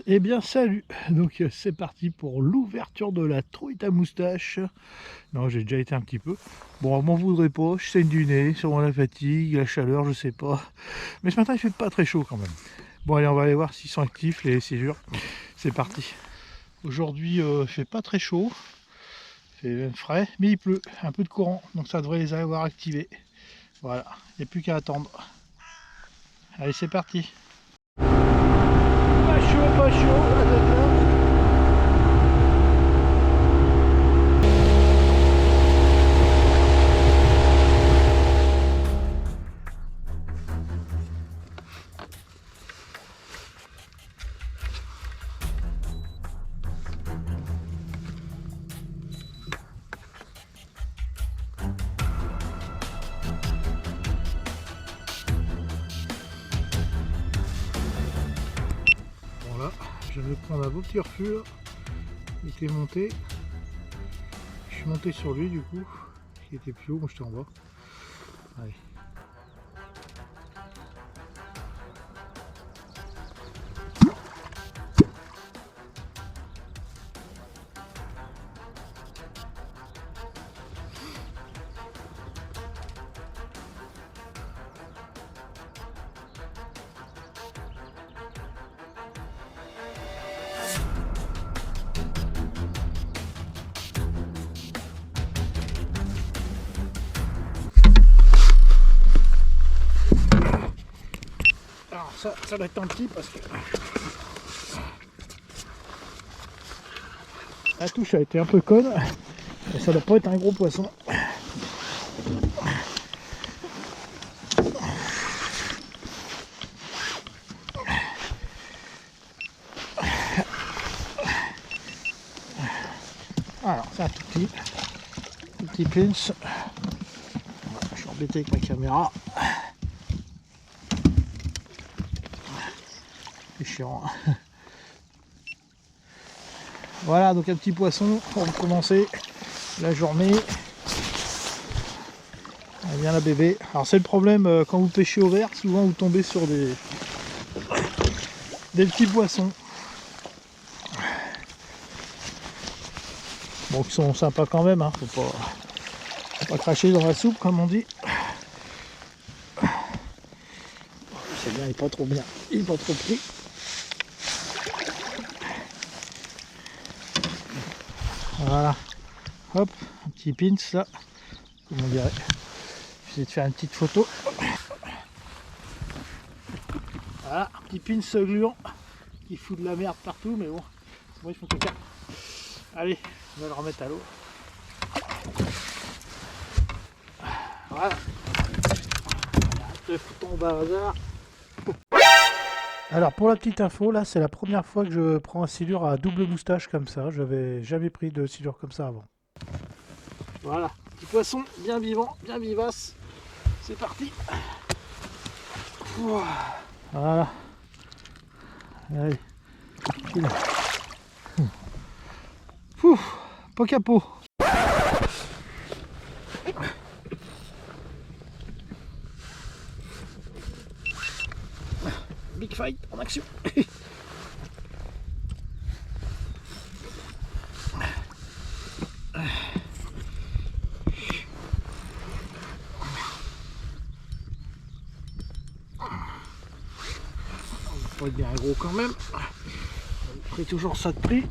Eh bien salut. Donc c'est parti pour l'ouverture de la truite à moustache. Non, j'ai déjà été un petit peu. Bon, m'en voudrez pas, je saigne du nez, sûrement la fatigue, la chaleur, je sais pas. Mais ce matin il fait pas très chaud quand même. Bon allez, on va aller voir s'ils sont actifs les silures. C'est parti. Aujourd'hui il fait pas très chaud, il fait même frais, mais il pleut, un peu de courant, donc ça devrait les avoir activés. Voilà, il n'y a plus qu'à attendre. Allez, c'est parti. Pas chaud, Voilà, je viens de prendre un beau petit refus là. Il était monté. Je suis monté sur lui du coup. Il était plus haut, moi j'étais en bas. Allez. Alors ça va être un petit parce que la touche a été un peu conne et ça doit pas être un gros poisson. Alors c'est un tout petit pince. Voilà, je suis embêté avec ma caméra. C'est chiant. Voilà, donc un petit poisson pour commencer la journée. Elle vient la bébé. Alors c'est le problème quand vous pêchez au vert, souvent vous tombez sur des petits poissons. Bon, qui sont sympas quand même, hein. Faut pas cracher dans la soupe comme on dit. C'est bien, il est pas trop bien, il est pas trop pris. Voilà, hop, un petit pins là, comme on dirait. J'essaie de faire une petite photo. Voilà, un petit pins gluant qui fout de la merde partout, mais bon, moi il faut que ça. Allez, on va le remettre à l'eau. Voilà. Je tombe au hasard. Alors pour la petite info, là c'est la première fois que je prends un silure à double moustache comme ça. J'avais jamais pris de silure comme ça avant. Voilà, petit poisson bien vivant, bien vivace. C'est parti. Voilà. Allez. Pas capot. Big fight en action. Pas être bien gros quand même. On fait toujours ça de prix,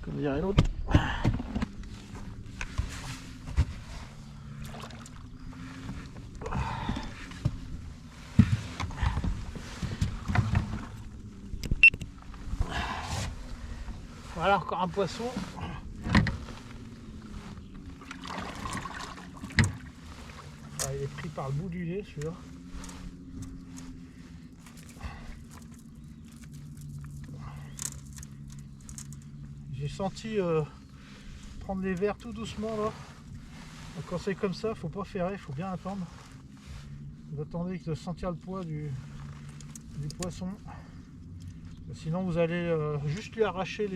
comme dirait l'autre. Voilà encore un poisson. Ah, il est pris par le bout du nez celui-là. J'ai senti prendre les verres tout doucement là. Donc quand c'est comme ça, faut pas ferrer, faut bien attendre. Vous attendez de sentir le poids du poisson. Sinon vous allez juste lui arracher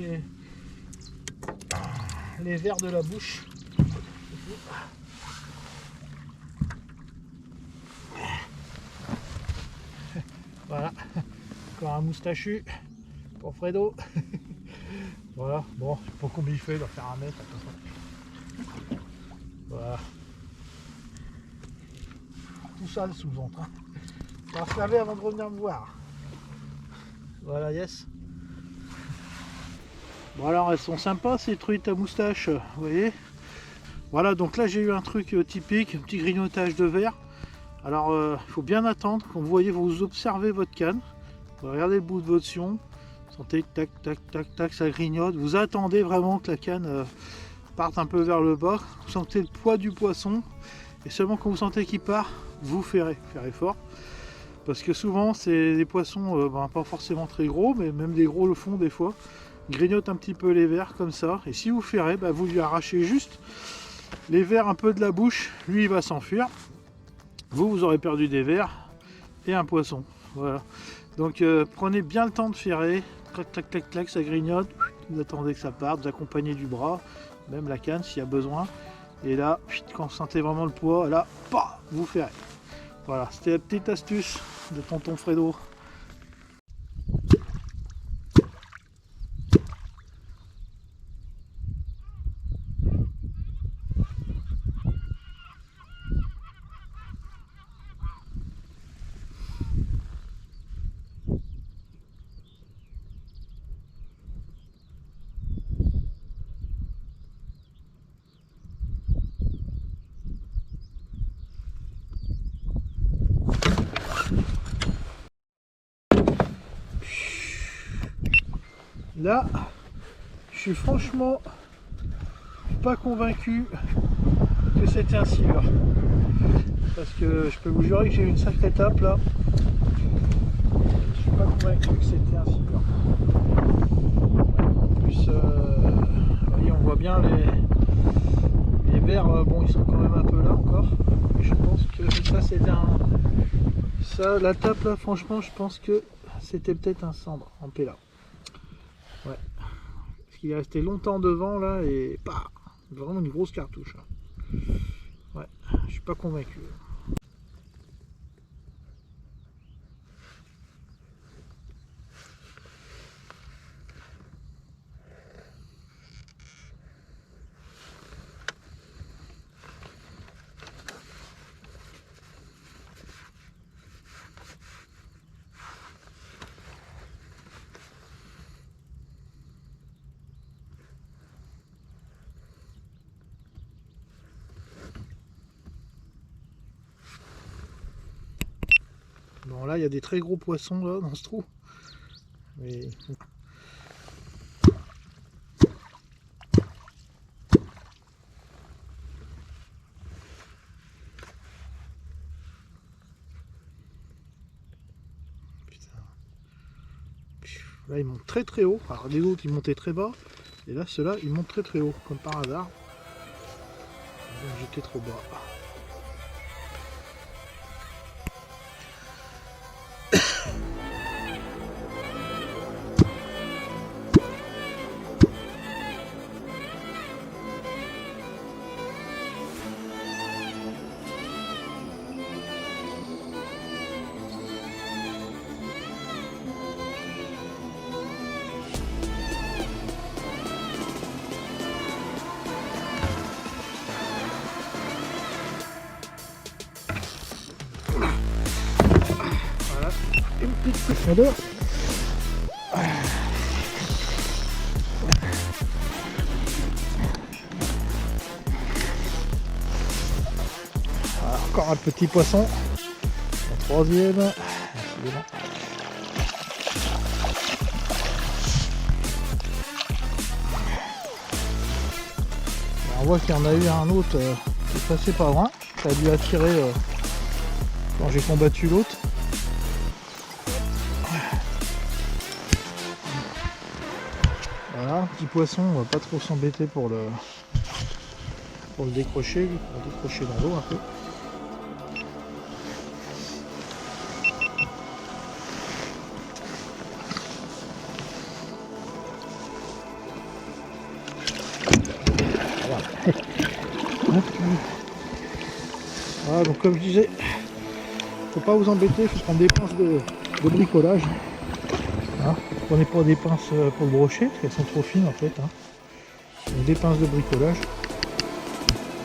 les verres de la bouche. Voilà, encore un moustachu. pour Fredo. Voilà, bon, je sais pas combien il fait, il doit faire 1 mètre, attention. Voilà. Tout sale sous le ventre. Hein. On va se laver avant de revenir me voir. Voilà, yes. Bon alors, elles sont sympas ces truites à moustache, vous voyez. Voilà, donc là j'ai eu un truc typique, un petit grignotage de verre. Alors, il faut bien attendre. Quand vous voyez, vous observez votre canne. Vous regardez le bout de votre sion. Vous sentez tac, tac, tac, tac, ça grignote. Vous attendez vraiment que la canne parte un peu vers le bas. Vous sentez le poids du poisson. Et seulement quand vous sentez qu'il part, vous ferrez fort. Parce que souvent, c'est des poissons pas forcément très gros, mais même des gros le font des fois. Ils grignotent un petit peu les vers comme ça. Et si vous ferrez, vous lui arrachez juste les vers un peu de la bouche. Lui, il va s'enfuir. Vous aurez perdu des vers et un poisson. Voilà. Donc prenez bien le temps de ferrer. Clac, clac, clac, clac, ça grignote. Vous attendez que ça parte. Vous accompagnez du bras, même la canne s'il y a besoin. Et là, quand vous sentez vraiment le poids, là, vous ferrez. Voilà, c'était la petite astuce de tonton Fredo. Là, je suis franchement pas convaincu que c'était un silure. Parce que je peux vous jurer que j'ai eu une sacrée tape là. Je suis pas convaincu que c'était un silure. En plus, vous voyez, on voit bien les vers, bon, ils sont quand même un peu là encore. Mais je pense que ça c'était un... Ça, la tape là, franchement, je pense que c'était peut-être un cendre en péla. Ouais. Parce qu'il est resté longtemps devant là et vraiment une grosse cartouche. Ouais, je suis pas convaincu. Bon là il y a des très gros poissons là dans ce trou. Mais... Là ils montent très très haut. Alors les autres ils montaient très bas. Et là ceux-là ils montent très très haut. Comme par hasard. J'étais trop bas. Une petite profondeur. Voilà, encore un petit poisson. Un troisième. On voit qu'il y en a eu un autre qui est passé pas loin. Ça a dû attirer quand j'ai combattu l'autre. Voilà, un petit poisson, on va pas trop s'embêter pour le décrocher, pour le décrocher dans l'eau un peu. Voilà. Voilà, donc comme je disais, faut pas vous embêter, il faut prendre des pinces de bricolage. Hein, prenez pas des pinces pour le brocher, parce qu'elles sont trop fines en fait. Hein. Donc, des pinces de bricolage.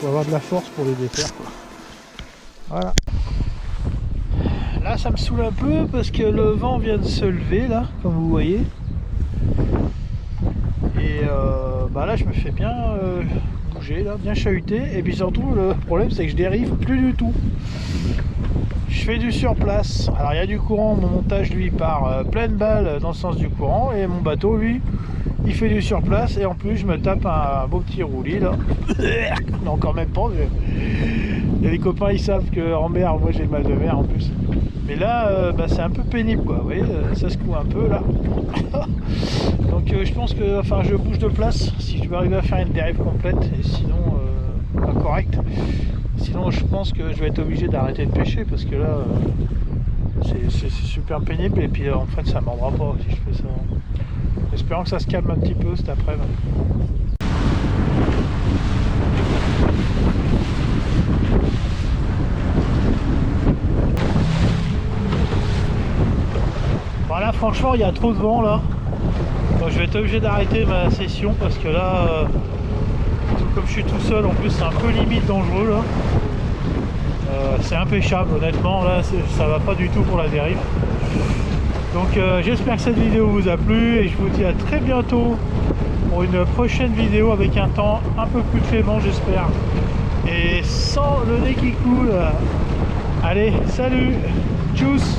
Faut avoir de la force pour les défaire, quoi. Voilà. Là ça me saoule un peu parce que le vent vient de se lever là, comme vous voyez. Et bah là je me fais bien bouger, là, bien chahuter. Et puis surtout le problème c'est que je dérive plus du tout. Je fais du surplace. Alors il y a du courant, mon montage lui part pleine balle dans le sens du courant. Et mon bateau lui, il fait du surplace. Et en plus je me tape un beau petit roulis là. Non quand même pas. Mais les copains ils savent qu'en mer, moi j'ai le mal de mer en plus. Mais là bah, c'est un peu pénible quoi. Vous voyez, ça se coud un peu là. Donc je pense que enfin je bouge de place si je veux arriver à faire une dérive complète. Et sinon pas correct. Sinon je pense que je vais être obligé d'arrêter de pêcher parce que là c'est super pénible et puis en fait ça ne mordra pas si je fais ça. Espérons que ça se calme un petit peu cet après-midi. Voilà, franchement il y a trop de vent là. Donc, je vais être obligé d'arrêter ma session parce que là comme je suis tout seul en plus c'est un peu limite dangereux là. C'est impêchable honnêtement, là ça va pas du tout pour la dérive. Donc j'espère que cette vidéo vous a plu et je vous dis à très bientôt pour une prochaine vidéo avec un temps un peu plus clément j'espère. Et sans le nez qui coule. Allez, salut, tchuss.